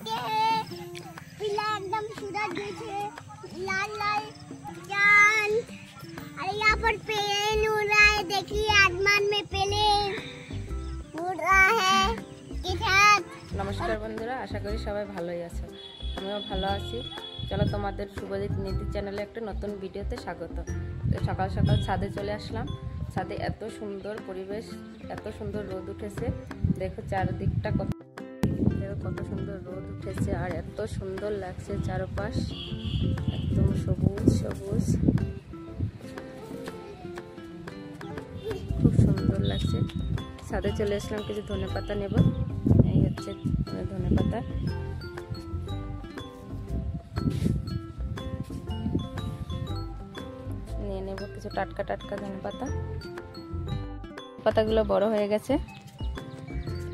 देखते हैं पीला एकदम सूरज जैसे लाल लाल चांद। अरे यहाँ पर प्लेन उड़ रहा है, देखिए आसमान में प्लेन उड़ रहा है। नमस्कार बंधुरा, आशा करी सबाई भालोई आछो, आमिও ভালো আছি। চলো তোমাদের শুভজিৎ নীতি চ্যানেলে একটা নতুন ভিডিওতে স্বাগত। তো সকাল সকাল ছাদে চলে আসলাম। ছাদে এত সুন্দর পরিবেশ, এত সুন্দর রোদ উঠেছে, দেখো চারদিকটা কত সুন্দর রোদ উঠেছে আর এত সুন্দর লাগছে চারপাশ, একদম সবুজ সবুজ, খুব সুন্দর লাগছে। ছাদে চলে আসলাম, কিছু ধনেপাতা নেব। এই হচ্ছে ধনেপাতা, নিয়ে নেব কিছু টাটকা টাটকা ধনেপাতা। পাতাগুলো বড় হয়ে গেছে,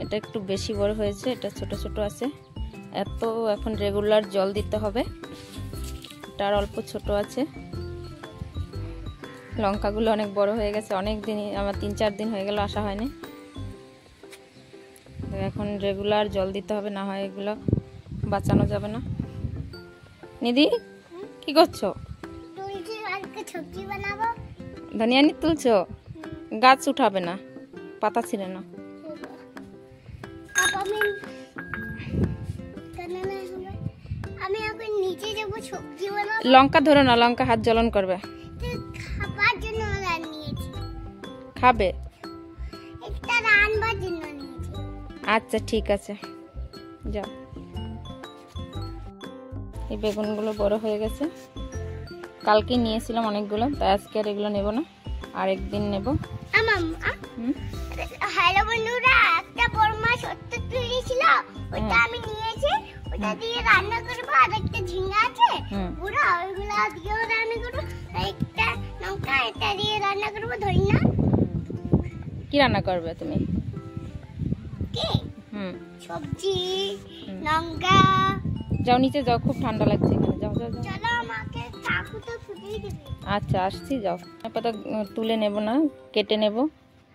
এটা একটু বেশি বড় হয়েছে, এটা ছোট ছোট আছে। এত এখন রেগুলার জল দিতে হবে, তার অল্প ছোট আছে। লঙ্কাগুলো অনেক বড় হয়ে গেছে, অনেক দিন, আমার 3-4 দিন হয়ে গেল আসা হয়নি। এখন রেগুলার জল দিতে হবে, না হয় এগুলো বাঁচানো যাবে না। নিধি কি করছো? ধনিয়া নি তুলছো? গাছ উঠাবে না, পাতা ছিঁড়ে না। লঙ্কা ধরো না, লঙ্কা হাত জ্বলন করবে। খাবে? আচ্ছা ঠিক আছে, যাও। এই বেগুনগুলো বড় হয়ে গেছে, কালকে নিয়েছিলাম অনেকগুলো, তাই আজকে আর এগুলো নেব না, আরেকদিন নেব। হ্যালো বন্ধুরা, একটা বড় মাছ ছিল, ওটা আমি নিয়েছি, ওটা দিয়ে রান্না করব। আর একটা ঝিঙ্গা আছে পুরো, ওইগুলো দিয়েও রান্না করব। একটা লঙ্কা, এটা দিয়ে রান্না করব। ধনিয়া। কি রান্না করবে তুমি? কি? সবজি, লঙ্কা। যাও নিচে যাও, খুব ঠান্ডা লাগছে এখানে, যাও যাও যাও। চলো, আমাকে চাকুটা ফুটিয়ে দিবে। আচ্ছা আসছি, যাও। পাতা তুলে নেব না, কেটে নেব,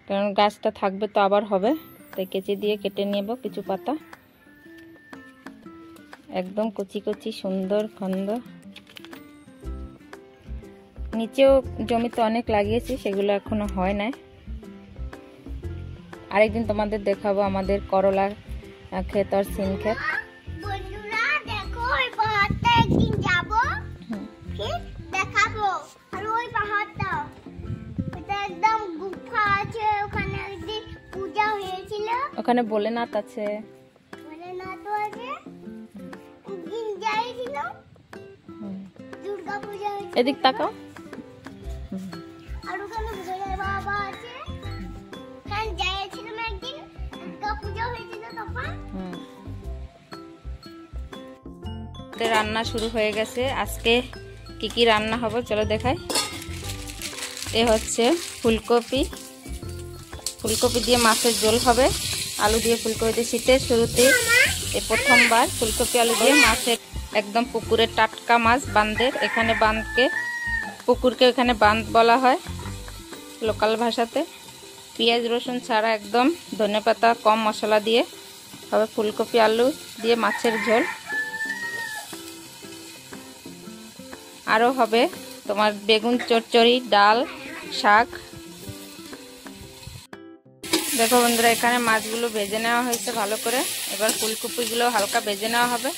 কারণ গাছটা থাকবে তো আবার হবে, তাই কেচি দিয়ে কেটে নেব কিছু পাতা, একদম কচি কচি সুন্দর খন্দ। নিচেও জমিতে অনেক লাগিয়েছি, সেগুলো এখনো হয় না। আরেকদিন তোমাদের দেখাবো আমাদের করলা ক্ষেত আর সিম ক্ষেত। বন্ধুরা দেখো, ওই পাহাড়টা একদিন যাব, ঠিক দেখাবো। আর ওই পাহাড়টা, ওটা একদম গুফা আছে, ওখানে একদিন পূজা হয়েছিল। ওখানে ভোলেনাথ আছে। ভোলেনাথ আছে, একদিন যাইছিল, দুর্গা পূজা হয়েছিল। এদিক তাকাও। আর ওখানে ভোলে বাবা আছে, ওখানে যাইছিলাম একদিন, দুর্গা পূজা হয়েছিল তখন। রান্না শুরু হয়ে গেছে। আজকে কি কি রান্না হবে চলো দেখাই। এ হচ্ছে ফুলকপি, ফুলকপি দিয়ে মাছের ঝোল হবে, আলু দিয়ে ফুলকপি দিয়ে। শীতের শুরুতে এ প্রথমবার ফুলকপি আলু দিয়ে মাছের, একদম পুকুরের টাটকা মাছ, বাঁধের। এখানে বাঁধকে, পুকুরকে এখানে বাঁধ বলা হয় লোকাল ভাষাতে। পেঁয়াজ রসুন ছাড়া একদম ধনেপাতা কম মশলা দিয়ে হবে ফুলকপি আলু দিয়ে মাছের ঝোল। আরও হবে তোমার বেগুন চচ্চড়ি, ডাল, শাক। দেখো বন্ধুরা, এখানে মাছগুলো ভেজে নেওয়া হয়েছে ভালো করে, এবার ফুলকপিগুলো হালকা ভেজে নেওয়া হবে।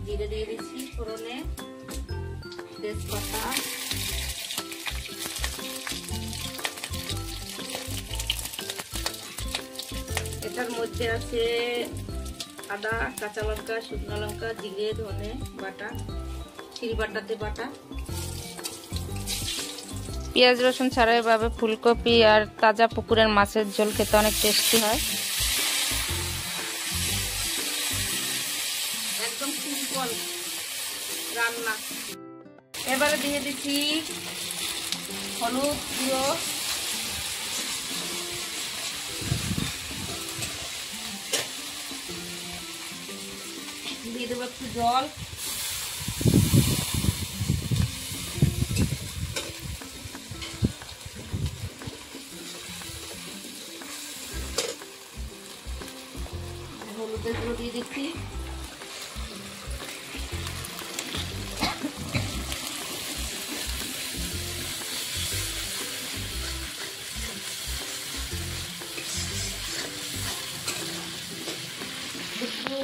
জিরে দিয়ে দিচ্ছি ফোড়নে, তেজপাতা, এটার মধ্যে আছে আদা, কাঁচা লঙ্কা, শুকনো লঙ্কা, জিরে, ধনে বাটা, শিল বাটাতে বাটা। পেঁয়াজ রসুন ছাড়া এভাবে ফুলকপি আর তাজা পুকুরের মাছের ঝোল খেতে অনেক টেস্টি হয়। একদম সিম্পল রান্না। এবারে দিয়ে দিচ্ছি হলুদ গুঁড়ো, দিয়ে দেবো একটু জল, হলুদের গুঁড়ো দিয়ে দিচ্ছি, একটু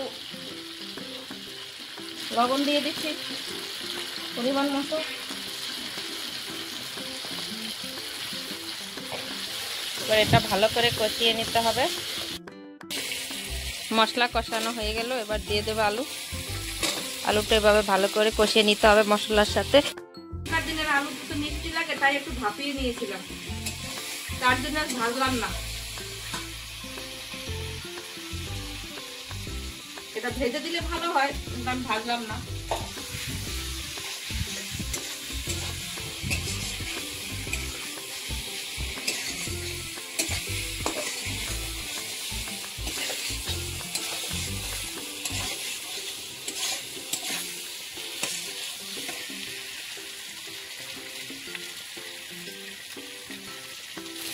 লবণ দিয়ে দিচ্ছি পরিমাণ মতো। এবার এটা ভালো করে কষিয়ে নিতে হবে। মশলা কষানো হয়ে গেল, এবার দিয়ে দেবো আলু। আলুটা এভাবে ভালো করে কষিয়ে নিতে হবে মশলার সাথে। এখনকার দিনের আলু তো মিষ্টি লাগে, তাই একটু ভাপিয়ে নিয়েছিলাম, তার জন্য ভাজলাম না। এটা ভেজে দিলে ভালো হয়, কিন্তু আমি ভাজলাম না।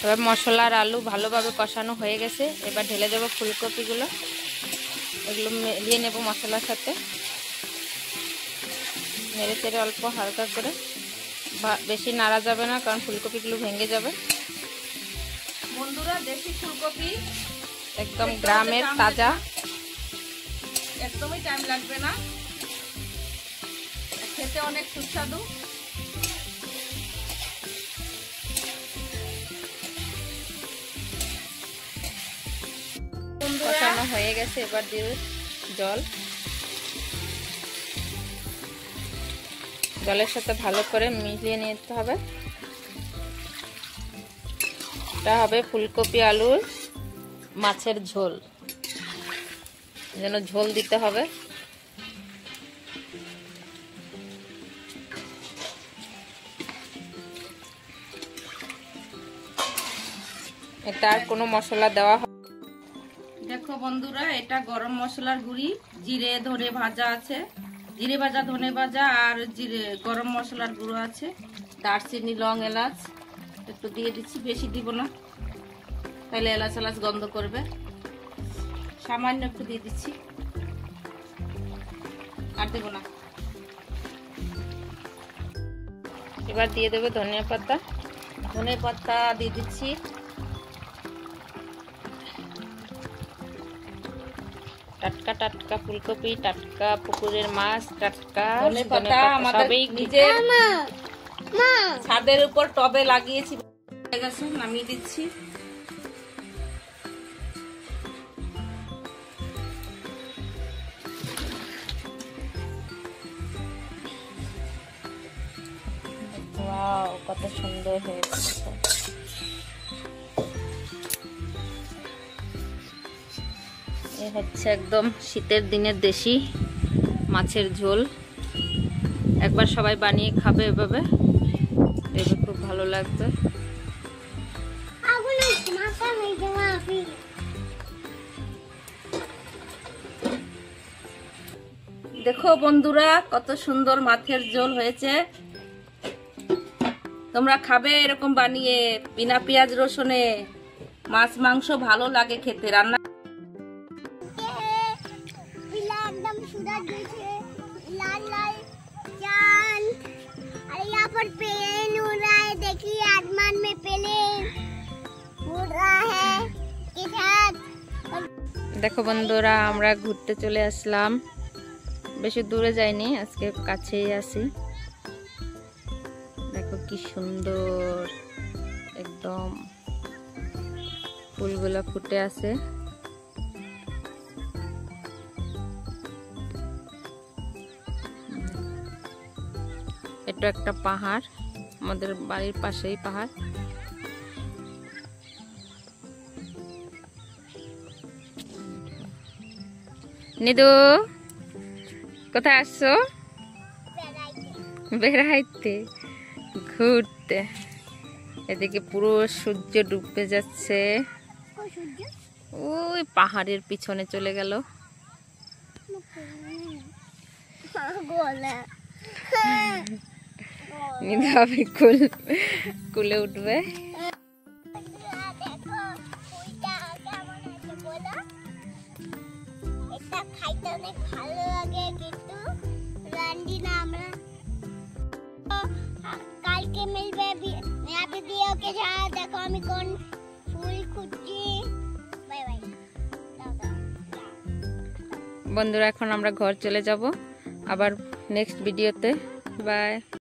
এবার মশলা আর আলু ভালোভাবে কষানো হয়ে গেছে, এবার ঢেলে দেবো ফুলকপিগুলো। এগুলো মিলিয়ে নেব মশলার সাথে, নেড়ে চেড়ে অল্প হালকা করে, বেশি নাড়া যাবে না কারণ ফুলকপিগুলো ভেঙে যাবে। বন্ধুরা, দেশি ফুলকপি একদম গ্রামের তাজা, একদমই টাইম লাগবে না, খেতে অনেক সুস্বাদু। কষানো হয়ে গেছে, এবার দিয়ে জল। জলের সাথে ভালো করে মিলিয়ে নিতে হবে। এটা হবে ফুলকপি আলুর মাছের ঝোল, যেন ঝোল দিতে হবে। এটা আর কোনো মশলা দেওয়া হবে। দেখো বন্ধুরা, এটা গরম মশলার গুঁড়ি, জিরে ধনে ভাজা আছে, জিরে ভাজা ধনে ভাজা আর জিরে গরম মশলার গুঁড়ো আছে, দারচিনি লং এলাচ একটু দিয়ে দিচ্ছি, বেশি দিব না তাহলে এলাচ এলাচ গন্ধ করবে। সামান্য একটু দিয়ে দিচ্ছি, আর দেব না। এবার দিয়ে দেবো ধনিয়া পাতা, ধনে পাতা দিয়ে দিচ্ছি। টাটকা টাটকা ফুলকপি, টাটকা পুকুরের মাছ, টাটকা ধনে পাতা আমাদের নিজের ছাদের উপর টবে লাগিয়েছি, নামিয়ে দিচ্ছি। ওয়াও, কত সুন্দর হয়েছে। এ হচ্ছে একদম শীতের দিনের দেশি মাছের ঝোল। একবার সবাই বানিয়ে খাবে এভাবে, দেখবে খুব ভালো লাগবে। দেখো বন্ধুরা, কত সুন্দর মাছের ঝোল হয়েছে। তোমরা খাবে এরকম বানিয়ে, বিনা পেঁয়াজ রসুনে। মাছ মাংস ভালো লাগে খেতে। রান্না एकदम सूरज जैसे लाल लाल चांद, और यहाँ पर प्लेन उड़ रहा है। देखिए आसमान में प्लेन उड़ रहा है के साथ। দেখো বন্ধুরা, আমরা ঘুরতে চলে আসলাম, বেশি দূরে যাইনি, আজকে কাছেই আছি। দেখো কি সুন্দর, একদম ফুলগুলো ফুটে আছে। এটা একটা পাহাড়, আমাদের বাড়ির পাশেই পাহাড়। নিদু, কোথায় আসছো? বেড়াইতে, ঘুরতে। এদিকে পুরো সূর্য ডুবে যাচ্ছে, ওই পাহাড়ের পিছনে চলে গেল। নিদু হবে কুলে উঠবে। খাইতে অনেক ভালো লাগে, কিন্তু রান্দি না আমরা। কালকে মিলবে ভিডিও के साथ। देखो আমি কোন ফুল খুঁজছি। Bye bye. বন্ধুরা এখন আমরা ঘর চলে যাব, আবার নেক্সট ভিডিওতে। বাই।